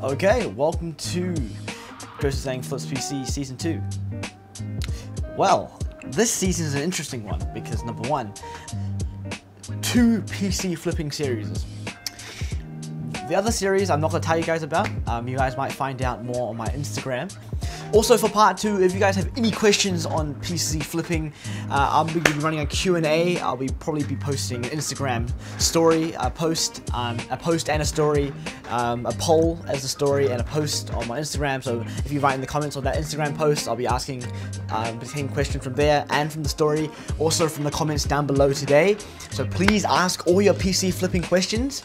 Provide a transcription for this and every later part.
Okay, welcome to Joakim Flips PC Season 2. Well, this season is an interesting one because number one, 2 PC flipping series. The other series I'm not going to tell you guys about. You guys might find out more on my Instagram. Also for part 2, if you guys have any questions on PC flipping, I'll be running a Q&A. I'll probably be posting an Instagram story, a post and a story, a poll as a story and a post on my Instagram. So if you write in the comments on that Instagram post, I'll be asking the same question from there and from the story, also from the comments down below today. So please ask all your PC flipping questions.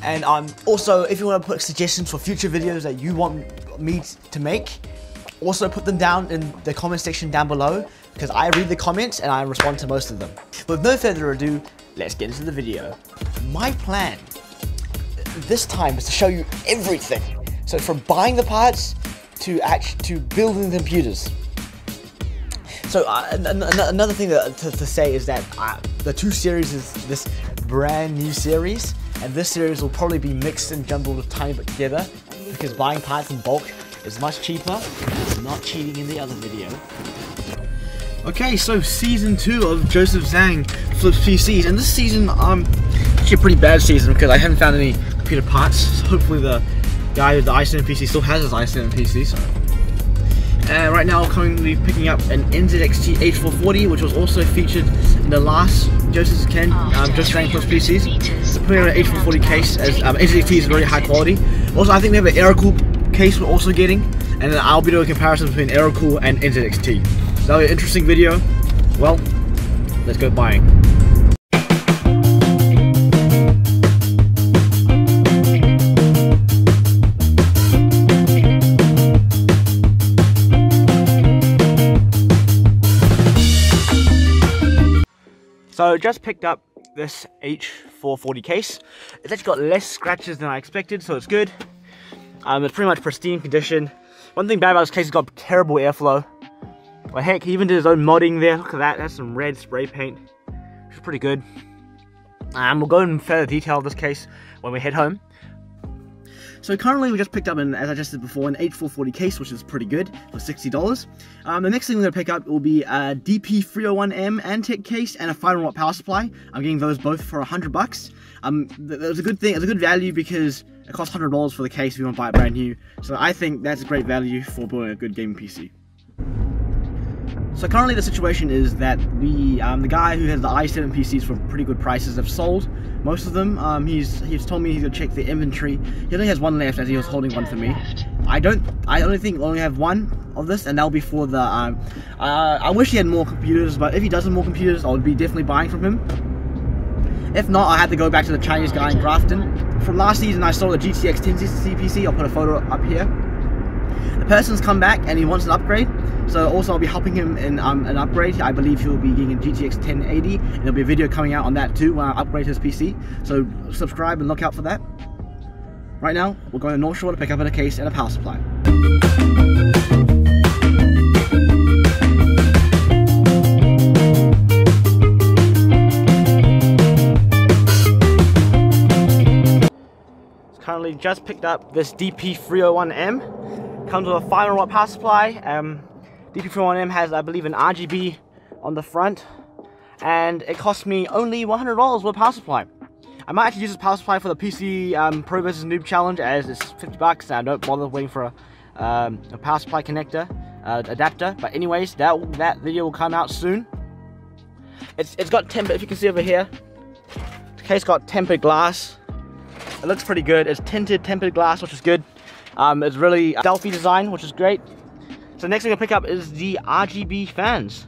And also, if you want to put suggestions for future videos that you want me to make, also put them down in the comment section down below, because I read the comments and I respond to most of them. With no further ado, let's get into the video. My plan this time is to show you everything. So from buying the parts to building the computers. So another thing to say is that the 2 series is this brand new series, and this series will probably be mixed and jumbled a tiny bit together because buying parts in bulk is much cheaper. It's not cheating in the other video. Okay, so season 2 of Joakim Flips PCs, and this season actually a pretty bad season because I haven't found any computer parts. So hopefully the guy with the i7 PC still has his i7 PC. So right now I'm currently picking up an NZXT H440, which was also featured in the last Joakim Flips PCs. So putting on an H440 case, as NZXT is very high quality. Also, I think we have an air-cooled case we're also getting, and then I'll be doing a comparison between air-cooled and NZXT. So that'll be an interesting video. Well, let's go buying. So just picked up this H440 case. It's actually got less scratches than I expected, so it's good. It's pretty much pristine condition. One thing bad about this case is it's got terrible airflow. But heck, he even did his own modding there. Look at that, that's some red spray paint, which is pretty good. We'll go in further detail of this case when we head home. So currently we just picked up, as I just said before, an H440 case, which is pretty good for $60. The next thing we're going to pick up will be a DP301M Antec case and a 500 watt power supply. I'm getting those both for $100. That's a good thing. It's a good value because it costs $100 for the case if you want to buy it brand new. So I think that's a great value for building a good gaming PC. So currently the situation is that the guy who has the i7 PCs for pretty good prices have sold most of them. He's told me he's gonna check the inventory. He only has one left, as he was holding one for me. I only think we only have one of this, and that'll be for the I wish he had more computers, but if he does have more computers, I would be definitely buying from him. If not, I had to go back to the Chinese guy in Grafton. From last season I saw the GTX 1060 PC. I'll put a photo up here. The person's come back and he wants an upgrade, so also I'll be helping him in an upgrade. I believe he'll be getting a GTX 1080, and there'll be a video coming out on that too when I upgrade his PC, so subscribe and look out for that. Right now, we're going to North Shore to pick up a case and a power supply. Currently just picked up this DP301M. Comes with a 500 watt power supply. DP301M has, I believe, an RGB on the front, and it cost me only $100 with a power supply. I might actually use this power supply for the PC Pro vs Noob challenge, as it's $50 and I don't bother waiting for a power supply connector adapter. But anyways, that video will come out soon. It's got tempered, if you can see over here, the case got tempered glass. It looks pretty good. It's tinted tempered glass, which is good. It's really stealthy design, which is great. So next thing I pick up is the RGB fans.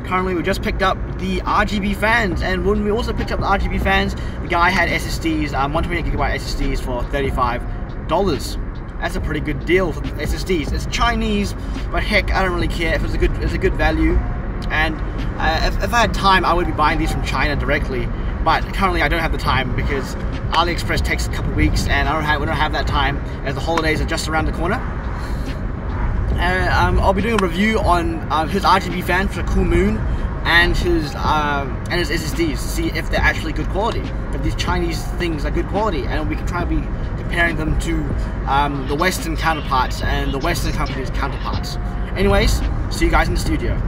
Currently we just picked up the RGB fans, and when we also picked up the RGB fans, the guy had SSDs, 128GB SSDs for $35. That's a pretty good deal for SSDs. It's Chinese, but heck, I don't really care if it's a good value. And if I had time, I would be buying these from China directly. But currently, I don't have the time because AliExpress takes a couple weeks, and we don't have that time as the holidays are just around the corner. I'll be doing a review on his RGB fans for Cool Moon and his SSDs to see if they're actually good quality. If these Chinese things are good quality, and we can try to be comparing them to the Western counterparts and the Western companies' counterparts. Anyways, see you guys in the studio.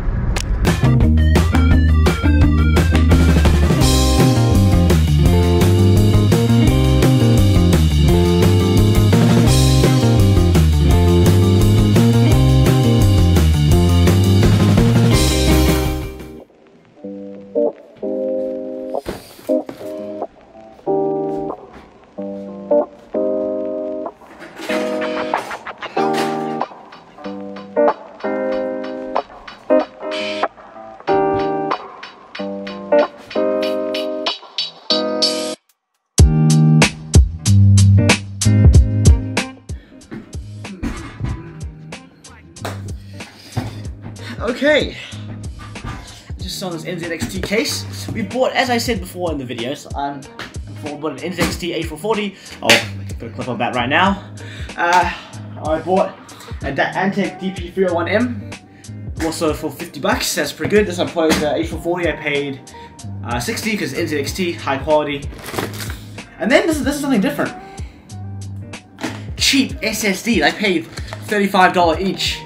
Okay, just saw this NZXT case. We bought, as I said before in the videos, we bought an NZXT A440. I'll put a clip of that right now. I bought an Antec DP301M, also for 50 bucks. That's pretty good. This I played A440. I paid 60 because NZXT, high quality. And then this is something different. Cheap SSD. I paid $35 each.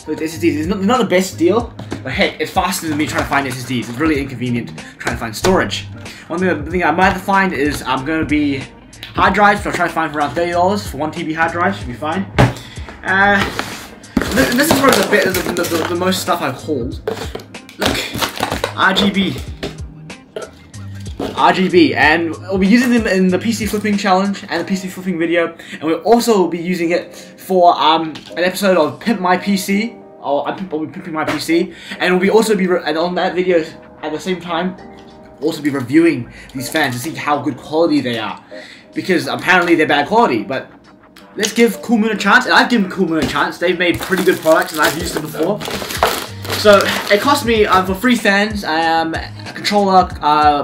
With SSDs, it's not the best deal, but heck, it's faster than me trying to find SSDs. It's really inconvenient trying to find storage. One thing I might have to find is going to be hard drives, so I'll try to find for around $30 for 1 TB hard drive, should be fine. This is probably the most stuff I've hauled. Look, RGB, and we'll be using them in the PC flipping challenge and the PC flipping video, and we'll also be using it for an episode of Pimp My PC. I'll be pimping my PC, and we'll be also and on that video at the same time also be reviewing these fans to see how good quality they are, because apparently they're bad quality. But let's give Cool Moon a chance, and I've given Cool Moon a chance. They've made pretty good products, and I've used them before. So it cost me for 3 fans, a controller,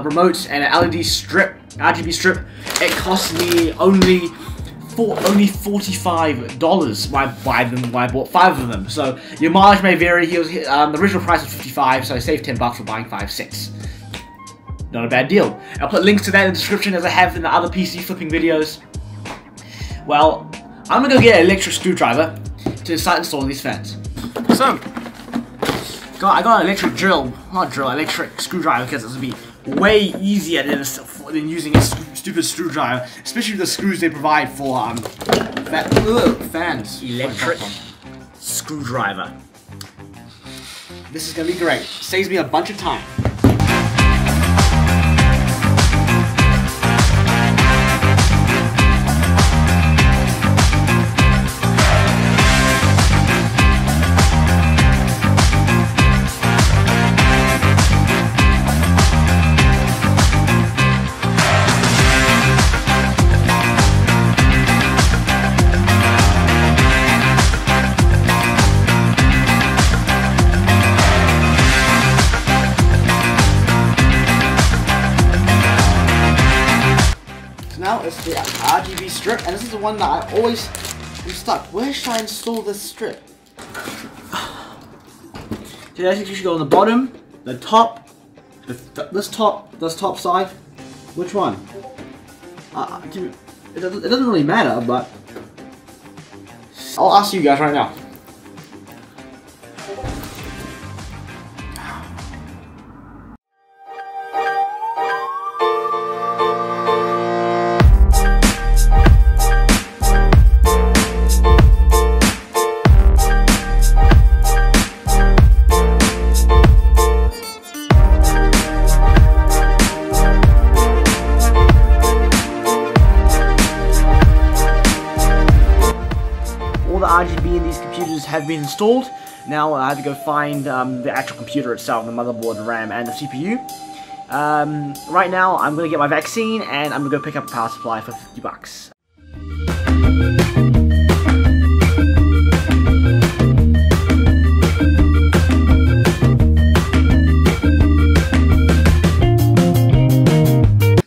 remote, and an LED strip, RGB strip. It cost me only $45 when I bought 5 of them. So your mileage may vary. The original price was $55, so I saved $10 for buying 6. Not a bad deal. I'll put links to that in the description as I have in the other PC flipping videos. Well, I'm gonna go get an electric screwdriver to start installing these fans. So, I got an electric screwdriver, because it's gonna be way easier than using a stupid screwdriver, especially the screws they provide for fans. Electric screwdriver. This is gonna be great. Saves me a bunch of time. Now it's the RGB strip, and this is the one that I always am stuck. Where should I install this strip? So I think you should go on the bottom, the top, this top side. Which one? It doesn't really matter, but I'll ask you guys right now. RGB in these computers have been installed. Now I have to go find the actual computer itself, the motherboard, the RAM, and the CPU. Right now I'm going to get my vaccine, and I'm going to go pick up a power supply for 50 bucks.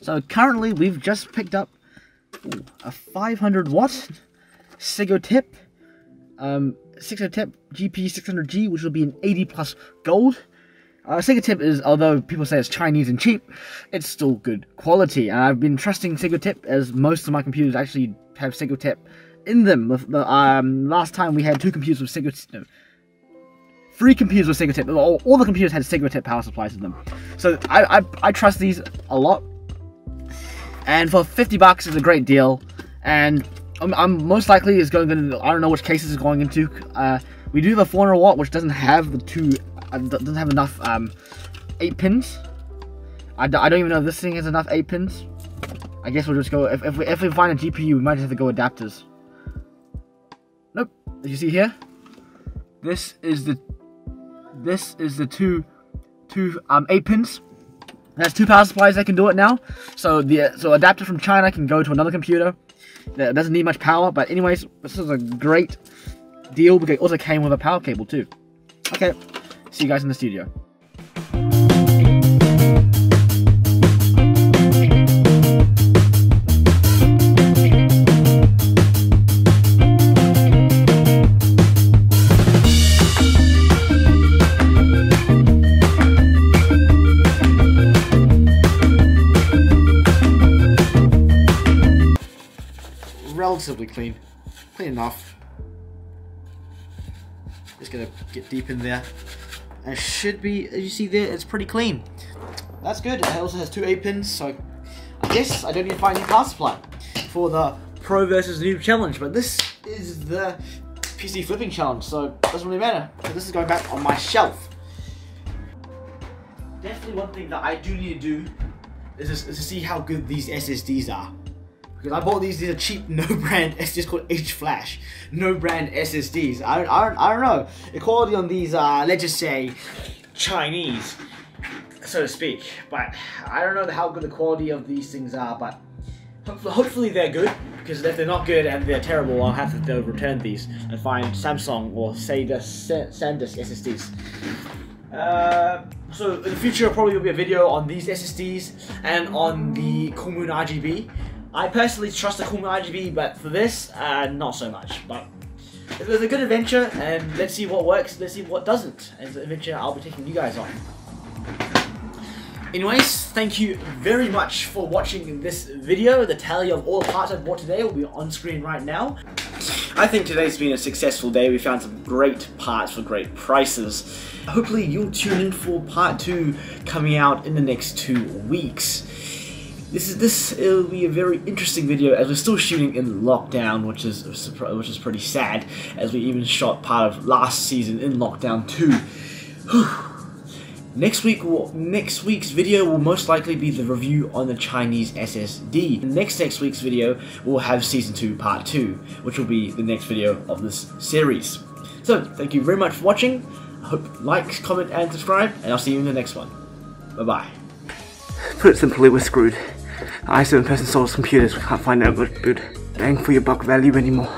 So currently we've just picked up a 500 watt Sego tip 600 GP 600G, which will be an 80 plus gold. Sigma-tip is, although people say it's Chinese and cheap, it's still good quality. And I've been trusting Sigma-tip as most of my computers actually have Sigma-tip in them. Last time we had 2 computers with Sigma-tip. No, 3 computers with Sigma-tip. All the computers had Sigma-tip power supplies in them. So I trust these a lot. And for $50 it's a great deal. And I'm most likely is going to, I don't know which cases it's going into. We do the 400 watt, which doesn't have the doesn't have enough 8 pins. I don't even know if this thing has enough 8 pins. I guess we'll just go, if we find a GPU, we might have to go adapters. Nope. As you see here, this is the two 8 pins. There's 2 power supplies that can do it now. So adapter from China can go to another computer that doesn't need much power. But anyways, this is a great deal because it also came with a power cable too. Okay, see you guys in the studio. Relatively clean enough. Just gonna get deep in there. And it should be, as you see there, it's pretty clean. That's good. It also has 2 8 pins, so I guess I don't need to find any power supply for the Pro versus Noob challenge. But this is the PC flipping challenge, so it doesn't really matter. So this is going back on my shelf. Definitely one thing that I do need to do is to see how good these SSDs are. Because I bought these are cheap, no-brand SSDs called H-Flash. No-brand SSDs. I don't know. The quality on these are, let's just say, Chinese, so to speak. But I don't know how good the quality of these things are, but hopefully they're good. Because if they're not good and they're terrible, I'll have to return these and find Samsung or say the SanDisk SSDs. So in the future, probably will be a video on these SSDs and on the Cool Moon RGB. I personally trust the Cool Moon RGB, but for this, not so much. But it was a good adventure, and let's see what works, let's see what doesn't. And the adventure I'll be taking you guys on. Anyways, thank you very much for watching this video. The tally of all the parts I bought today will be on screen right now. I think today's been a successful day. We found some great parts for great prices. Hopefully you'll tune in for part 2 coming out in the next 2 weeks. It'll be a very interesting video as we're still shooting in lockdown, which is pretty sad, as we even shot part of last season in lockdown too. Next week's video will most likely be the review on the Chinese SSD. Next week's video will have season 2 part 2, which will be the next video of this series. So thank you very much for watching. I hope like, comment and subscribe, and I'll see you in the next one. Bye bye. Put it simply, we're screwed. I7 person sold computers, we can't find a good bang for your buck value anymore.